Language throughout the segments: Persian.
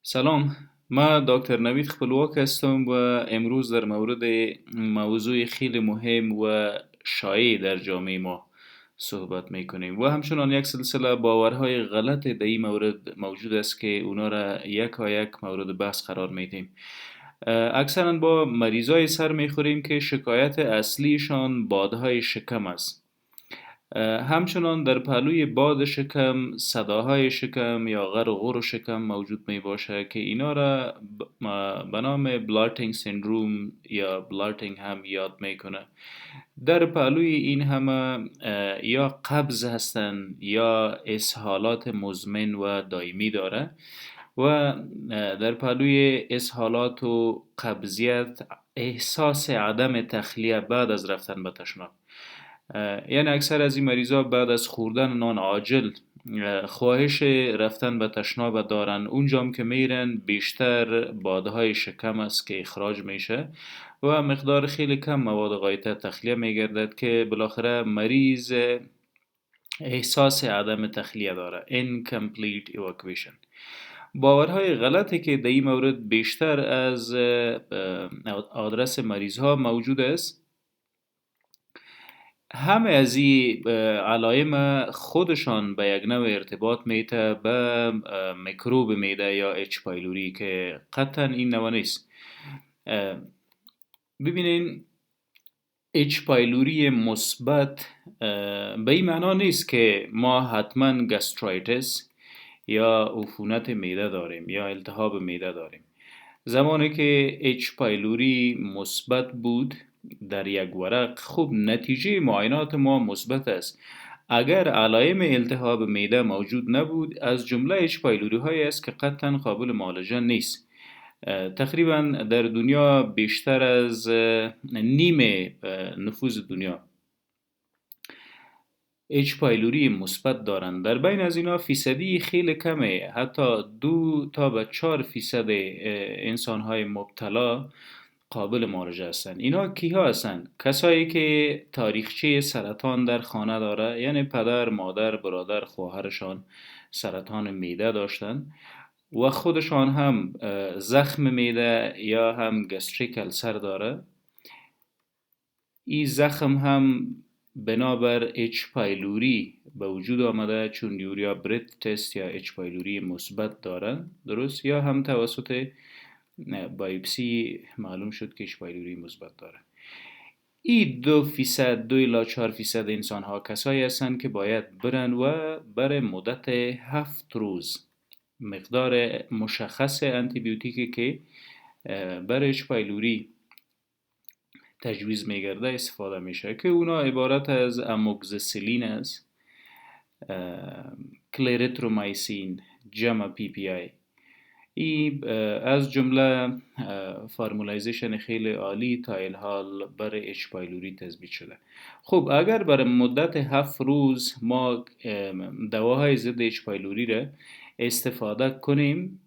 سلام. ما دکتر نوید خپلواک هستم و امروز در مورد موضوع خیلی مهم و شایع در جامعه ما صحبت میکنیم و همچنان یک سلسله باورهای غلط در این مورد موجود است که اونا را یک مورد بحث قرار میدیم. اکثرا با مریضای سر میخوریم که شکایت اصلیشان بادهای شکم است. همچنان در پهلوی باد شکم صداهای شکم یا غر و غر شکم موجود می باشه که اینا را به نام بلارتینگ سندروم یا بلارتینگ هم یاد میکنه. در پهلوی این همه یا قبض هستن یا اسهالات مزمن و دائمی داره و در پهلوی اسهالات و قبضیت احساس عدم تخلیه بعد از رفتن به تشناب. یعنی اکثر از این مریضا بعد از خوردن نان عاجل خواهش رفتن به تشناب دارن. اونجام که میرن بیشتر بادهای شکم است که اخراج میشه و مقدار خیلی کم مواد غایطه تخلیه میگردد که بالاخره مریض احساس عدم تخلیه داره، incomplete evacuation. باورهای غلطی که در این مورد بیشتر از آدرس مریض ها موجود است. همه از این علائم خودشان به یک نوع ارتباط میته به میکروب میده یا اچ پایلوری که قطعا این نوع نیست. ببینین، اچ پایلوری مثبت به این معنا نیست که ما حتما گسترایتس یا عفونت معده داریم یا التهاب معده داریم. زمانی که اچ پایلوری مثبت بود در یک ورق، خب نتیجه معاینات ما مثبت است. اگر علائم التهاب معده موجود نبود، از جمله اچ پایلوری هایی است که قطعا قابل معالجه نیست. تقریبا در دنیا بیشتر از نیم نفوذ دنیا اچ پایلوری مثبت دارند. در بین از اینا فیصدی خیلی کمه، حتی 2 تا به 4% انسان های مبتلا قابل معالجه هستند. اینا کیها هستند؟ کسایی که تاریخچه سرطان در خانه داره، یعنی پدر، مادر، برادر، خواهرشان سرطان معده داشتن و خودشان هم زخم معده یا هم گستریک السر داره. این زخم هم بنابر اچ پایلوری به وجود آمده، چون یوریا برید تست یا اچ پایلوری مثبت دارن، درست، یا هم توسط بایوپسی معلوم شد که اچ پایلوری مثبت داره. این 2% 2 الی 4% انسان ها کسایی هستند که باید برن و برای مدت 7 روز مقدار مشخص انتی بیوتیکی که برای اچ پایلوری تجویز میگرده استفاده میشه که اونا عبارت از اموکسیسیلین است، کلریترومایسین، جمع پی پی آی. این از جمله فرمولایزیشن خیلی عالی تا الحال برای اچ پایلوری تثبیت شده. خب اگر برای مدت 7 روز ما دواهای ضد اچ پایلوری را استفاده کنیم،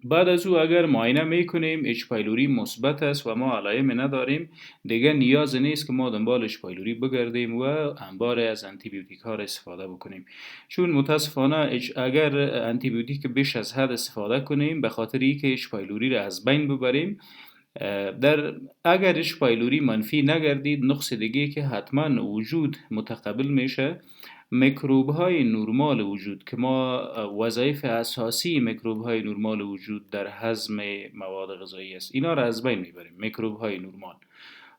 بعد از او اگر معاینه میکنیم اچ پایلوری مثبت است و ما علائم نداریم، دیگه نیاز نیست که ما دنبال اچ پایلوری بگردیم و انبار از انتی بیوتیک ها را استفاده بکنیم، چون متاسفانه اگر انتی بیوتیک بیش از حد استفاده کنیم به خاطر اینکه اچ پایلوری را از بین ببریم، اگر اچ پایلوری منفی نگردید، نقص دیگه که حتما وجود متقبل میشه میکروب های نرمال وجود که ما وظایف اساسی میکروب های نرمال وجود در هضم مواد غذایی است، اینا را از بین میبریم. میکروب های نرمال،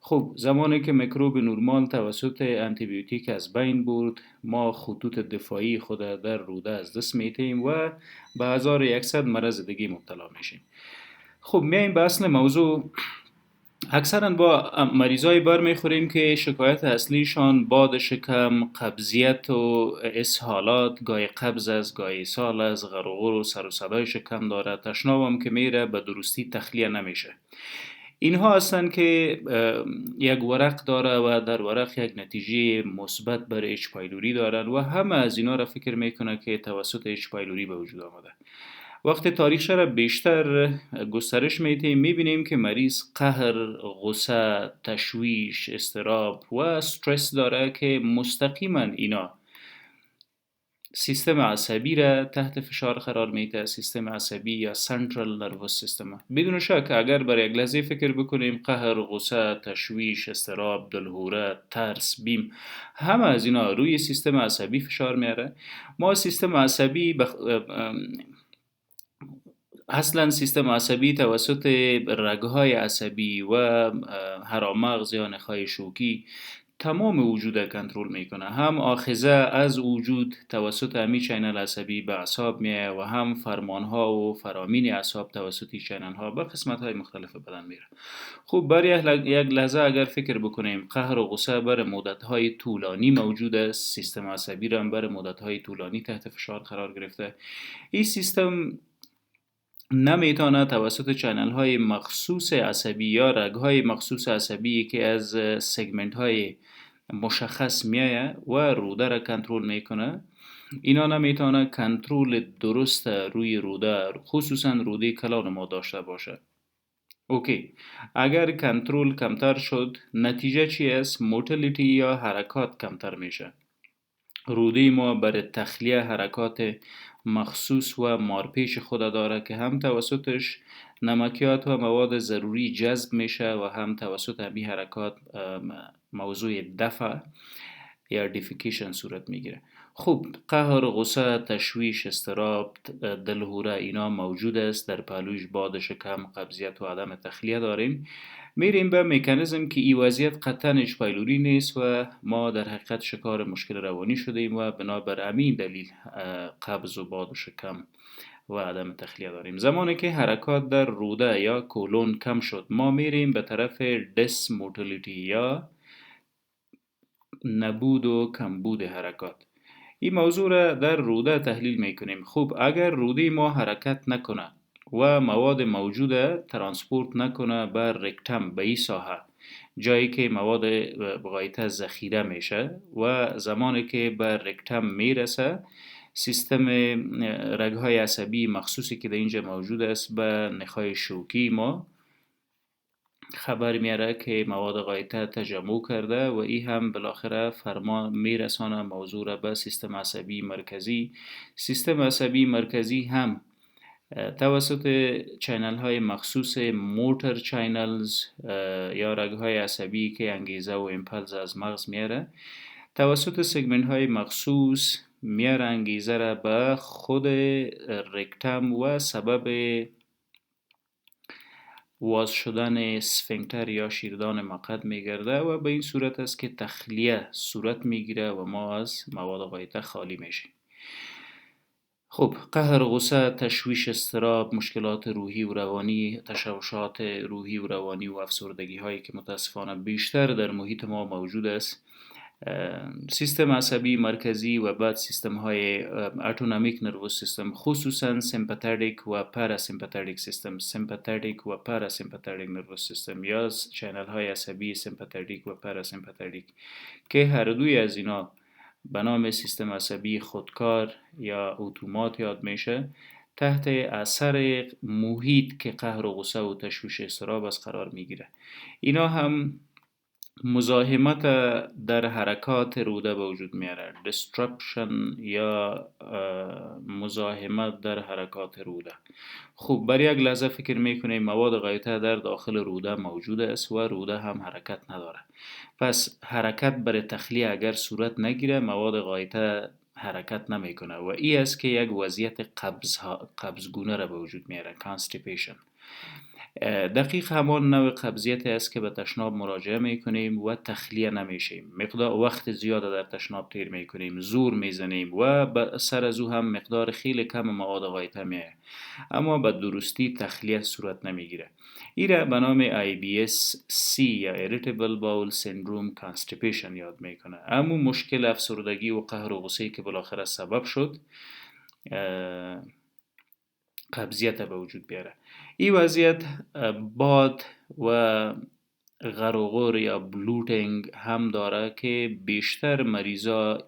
خب زمانی که میکروب نرمال توسط انتی بیوتیک از بین برد، ما خطوط دفاعی خود در روده از دست میتیم و به 1100 مرض دیگه مبتلا میشیم. خب میایم به اصل موضوع. اکثرا با مریضای بر میخوریم که شکایت اصلیشان باد شکم، قبضیت و اسهالات، گاهی قبض است، گاهی اسهال است، غرغر و سر و صدای شکم داره، تشناب هم که میره به درستی تخلیه نمیشه. اینها هستند که یک ورق داره و در ورق یک نتیجه مثبت برای اچ پایلوری دارن و همه از اینا را فکر میکنه که توسط اچ پایلوری به وجود آمده. وقتی تاریخچه را بیشتر گسترش میدیم میبینیم که مریض قهر، غصه، تشویش، استراب و استرس داره که مستقیما اینا سیستم عصبی را تحت فشار قرار میده. سیستم عصبی یا سنترال نروس سیستم. بدون شک اگر برای یک لحظه فکر بکنیم قهر، غصه، تشویش، اضطراب، دلهوره، ترس، بیم، همه از اینا روی سیستم عصبی فشار میاره. ما سیستم عصبی اصلا سیستم عصبی توسط رگهای عصبی و هرامغز یا نخای شوکی تمام وجود کنترل میکنه. هم آخذه از وجود توسط همی چینل عصبی به اعصاب میه و هم فرمانها و فرامین اعصاب توسط چینل ها به قسمت های مختلف بدن میره. خب برای یک لحظه اگر فکر بکنیم قهر و غصه بر مدت های طولانی موجود است، سیستم عصبی را هم بر مدت های طولانی تحت فشار قرار گرفته. این سیستم نمیتونه توسط چنل های مخصوص عصبی یا رگ های مخصوص عصبی که از سگمنت های مشخص میایه و روده را کنترل میکنه، اینا نمیتونه کنترل درست روی روده، خصوصا روده کلان ما داشته باشه. اوکی، اگر کنترل کمتر شد نتیجه چی است؟ موتیلیتی یا حرکات کمتر میشه. روده ما برای تخلیه حرکات مخصوص و مارپیچ خود داره که هم توسطش نمکیات و مواد ضروری جذب میشه و هم توسط همین حرکات موضوع دفع یا دیفیکیشن صورت میگیره. خب قهر، غصه، تشویش، اضطراب، دلهوره اینا موجود است. در پهلوش باد شکم، قبضیت و عدم تخلیه داریم. میریم به مکانیزم که این وضعیت قطعا اچ پایلوری نیست و ما در حقیقت شکار مشکل روانی شدیم و بنابر همین دلیل قبض و باد و شکم و عدم تخلیه داریم. زمانی که حرکات در روده یا کولون کم شد ما میریم به طرف دس موتیلیتی یا نبود و کمبود حرکات. این موضوع را در روده تحلیل میکنیم. خب اگر روده ما حرکت نکنه و مواد موجوده ترانسپورت نکنه بر رکتم، به این ساحه جایی که مواد بغایت ذخیره میشه و زمانی که بر رکتم میرسه سیستم رگهای عصبی مخصوصی که در اینجا موجود است به نخای شوکی ما خبر میاره که مواد غایطه تجمع کرده و این هم بالاخره فرمان میرسانه موضوع را به سیستم عصبی مرکزی. سیستم عصبی مرکزی هم توسط چینل های مخصوص موتور چینلز یا رگ های عصبی که انگیزه و امپلس از مغز میاره توسط سگمنت های مخصوص میاره انگیزه را به خود رکتم و سبب واز شدن سفنکتر یا شیردان مقعد میگرده و به این صورت است که تخلیه صورت میگیره و ما از مواد غایطه خالی میشیم. خب قهر، غصه، تشویش، اضطراب، مشکلات روحی و روانی، تشوشات روحی و روانی و افسردگی هایی که متاسفانه بیشتر در محیط ما موجود است. سیستم عصبی مرکزی و بعد سیستم های اتونومیک نروس سیستم، خصوصا سیمپاتیک و پاراسیمپاتیک سیستم، سیمپاتیک و پاراسیمپاتیک نروس سیستم یا چینل های عصبی سیمپاتیک و پاراسیمپاتیک که هر دوی از اینا به نام سیستم عصبی خودکار یا اتومات یاد میشه، تحت اثر محیط که قهر و غصه و تشویش اضطراب از قرار میگیره. اینا هم مزاحمت در حرکات روده به وجود میاره، disruption یا مزاحمت در حرکات روده. خب برای یک لحظه فکر میکنیم مواد غایطه در داخل روده موجود است و روده هم حرکت نداره. پس حرکت برای تخلیه اگر صورت نگیره مواد غایطه حرکت نمیکنه و این است که یک وضعیت قبضگونه را به وجود میاره، constipation. دقیق همان نوع قبضیت است که به تشناب مراجعه میکنیم و تخلیه نمیشیم. مقدار وقت زیاد در تشناب تیر میکنیم، زور میزنیم و سر از او هم مقدار خیلی کم مواد غایطه میه اما به درستی تخلیه صورت نمیگیره. این را به نام IBS-C یا Irritable Bowel Syndrome Constipation یاد میکنه. اما مشکل افسردگی و قهر و غصه که بالاخره سبب شد قبضیت به وجود بیاره. این وضعیت باد و غرغور یا بلوتینگ هم داره که بیشتر مریضا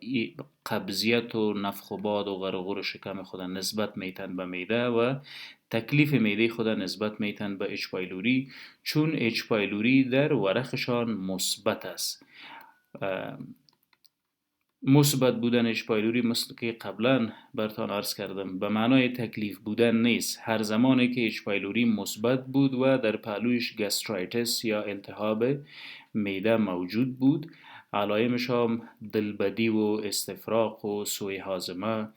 قبضیت و نفخ و باد و غرغور شکم خود نسبت میتن به معده و تکلیف معده خود نسبت میتن به اچ پایلوری، چون اچ پایلوری در ورقشان مثبت است. مثبت بودن اچ پایلوری مثل که قبلا برتان عرض کردم به معنای تکلیف بودن نیست. هر زمانی که اچ پایلوری مثبت بود و در پهلویش گسترایتس یا التهاب معده موجود بود، علائمش هم دلبدی و استفراغ و سوء هاضمه،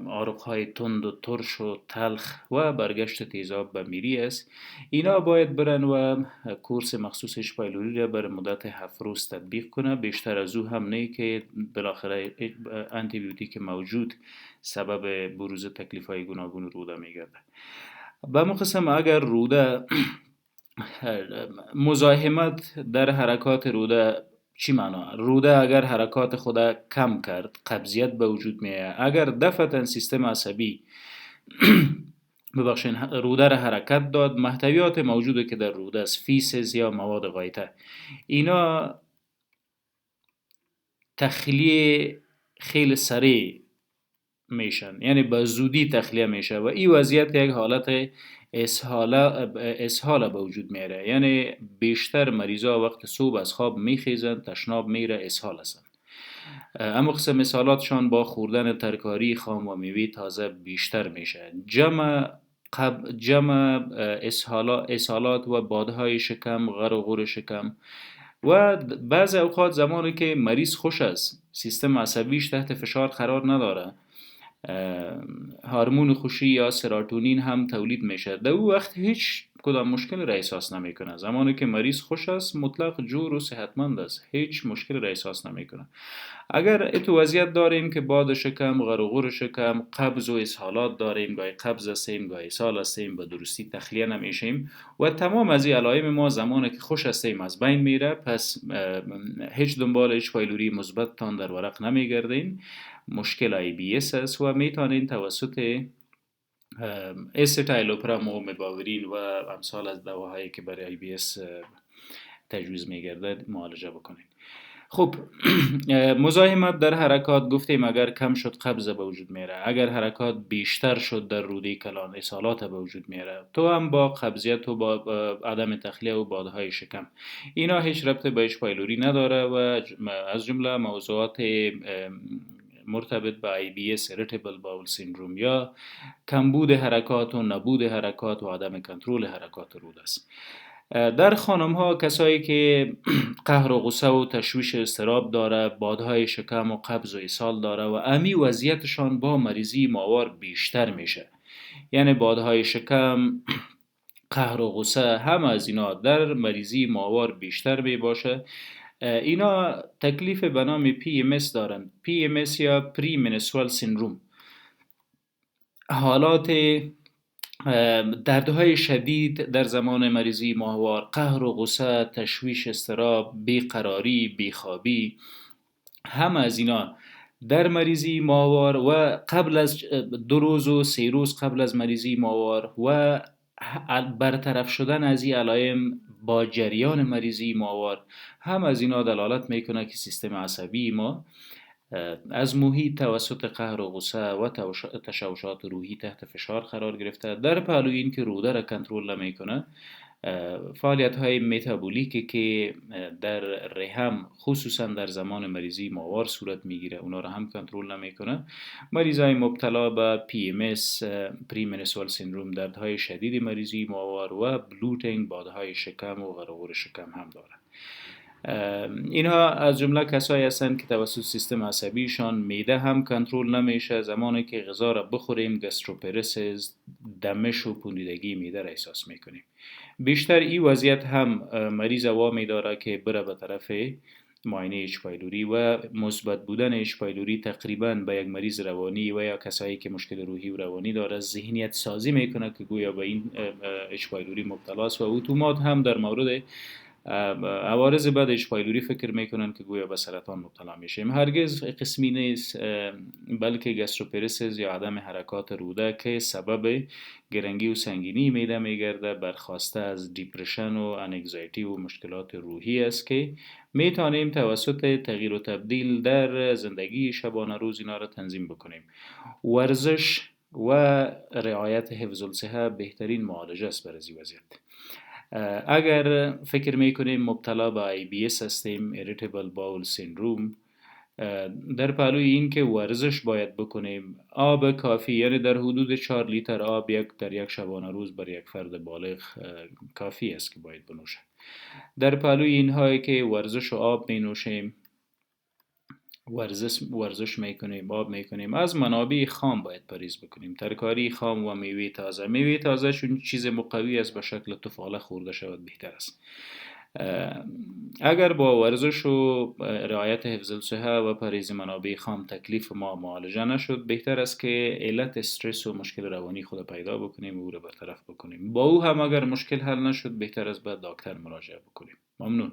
آرقهای تند و ترش و تلخ و برگشت تیزاب به میری است. اینا باید برن و کورس مخصوص اچ پایلوری را بر مدت 7 روز تطبیق کنه. بیشتر از او هم نه که بالاخره آنتی بیوتیک موجود سبب بروز تکلیف های گوناگون روده میگرده. به همون قسم اگر روده مزاحمت در حرکات روده، چی معنا؟ روده اگر حرکات خود کم کرد قبضیت به وجود میاد. اگر دفعتا سیستم عصبی ببخشین روده را حرکت داد، محتویات موجوده که در روده است، فیسز یا مواد غایطه، اینا تخلیه خیلی سریع میشن، یعنی به زودی تخلیه میشه و این وضعیت یک حالت اسهال به وجود میاره. یعنی بیشتر مریضا وقت صبح از خواب میخیزن، تشناب میره، اسهال هستن. اما قسم اسهالاتشان با خوردن ترکاری خام و میوه تازه بیشتر میشه. جمع اسهالات و بادهای شکم، غر و غور شکم و بعض اوقات زمانی که مریض خوش است، سیستم عصبیش تحت فشار قرار نداره، هورمون خوشی یا سراتونین هم تولید میشه. در او وقت هیچ کدام مشکل را احساس نمیکنه. زمانی که مریض خوش است مطلق جور و صحتمند است، هیچ مشکل را احساس نمیکنه. اگر اتو وضعیت داریم که باد شکم، غرغور شکم، قبض و اسهالات داریم، گاهی قبض هستیم، گاهی اسهال هستیم، به درستی تخلیه نمیشیم و تمام از این علائم ما زمانی که خوش هستیم از بین میره، پس هیچ دنبال اچ پایلوری مثبت تان در ورق نمیگردین. مشکل IBS است و میتونین توسط استایلوپرام و مباورین و امثال از دواهایی که برای IBS تجویز میگرده معالجه بکنین. خب مزاحمت در حرکات گفتیم اگر کم شد قبض به وجود میره، اگر حرکات بیشتر شد در روده کلان اسهالات به وجود میره، تو هم با قبضیت و با عدم تخلیه و بادهای شکم. اینا هیچ ربط به اچ پایلوری نداره و از جمله موضوعات مرتبط به IBS Irritable Bowel Syndrome یا کمبود حرکات و نبود حرکات و عدم کنترل حرکات روده است. در خانم ها کسایی که قهر و غصه و تشویش اضطراب داره، بادهای شکم و قبض و اسهال داره و امی وضعیتشان با مریضی ماوار بیشتر میشه. یعنی بادهای شکم، قهر و غصه، همه از اینا در مریضی ماوار بیشتر می باشه. اینا تکلیف به نام PMS دارن. PMS یا پری منسترال سیندروم، حالات دردهای شدید در زمان مریضی ماهوار، قهر و غصه، تشویش، اضطراب، بیقراری، بیخوابی، همه از اینا در مریضی ماهوار و قبل از 2 روز و 3 روز قبل از مریضی ماهوار و برطرف شدن از این علائم با جریان مریضی ماهوار، هم از اینا دلالت میکنه که سیستم عصبی ما از محیط توسط قهر و غصه و تشوشات روحی تحت فشار قرار گرفته. در پهلوی این که روده را کنترل نمیکنه، فعالیت های متابولیکی که در رحم خصوصا در زمان مریضی ماوار صورت میگیره اونا را هم کنترل نمیکنه. مریضای مبتلا به PMS پری منسترال سیندروم، دردهای شدید مریضی ماوار و بلوتینگ، بادهای شکم و غرغور شکم هم داره. اینها از جمله کسایی هستند که توسط سیستم عصبیشان معده هم کنترل نمیشه. زمانی که غذا را بخوریم گاستروپرسز، دمش و پوندیدگی معده را احساس میکنیم. بیشتر این وضعیت هم مریض وامی داره که بره به طرف معاینه اچ پایلوری و مثبت بودن اچ پایلوری تقریبا به یک مریض روانی و یا کسایی که مشکل روحی و روانی داره ذهنیت سازی میکنه که گویا به این اچ پایلوری مبتلا است و اتومات هم در مورد عوارض بعد اچ پایلوری فکر میکنن که گویا به سرطان مبتلا میشیم. هرگز قسمی نیست، بلکه گاستروپرسز یا عدم حرکات روده که سبب گرنگی و سنگینی معده میگرده، برخواسته از دیپرشن و انگزایتی و مشکلات روحی است که میتونیم توسط تغییر و تبدیل در زندگی شبانه روز اینا را تنظیم بکنیم. ورزش و رعایت حفظ الصحه بهترین معالجه است برای این وضعیت. اگر فکر میکنیم مبتلا به IBS هستیم، Irritable Bowel Syndrome، در پهلوی این که ورزش باید بکنیم، آب کافی، یعنی در حدود 4 لیتر آب در یک شبانه روز بر یک فرد بالغ کافی است که باید بنوشه. در پهلوی اینهایی که ورزش و آب می نوشیم، ورزش میکنیم، آب میکنیم، از منابع خام باید پریز بکنیم. ترکاری خام و میوه تازه. میوه تازه چون چیز مقوی است، به شکل تفاله خورده شود بهتر است. اگر با ورزش و رعایت حفظ الصحه و پریز منابع خام تکلیف ما معالجه نشد، بهتر است که علت استرس و مشکل روانی خود پیدا بکنیم و او را برطرف بکنیم. با او هم اگر مشکل حل نشد، بهتر است به دکتر مراجعه بکنیم. ممنون.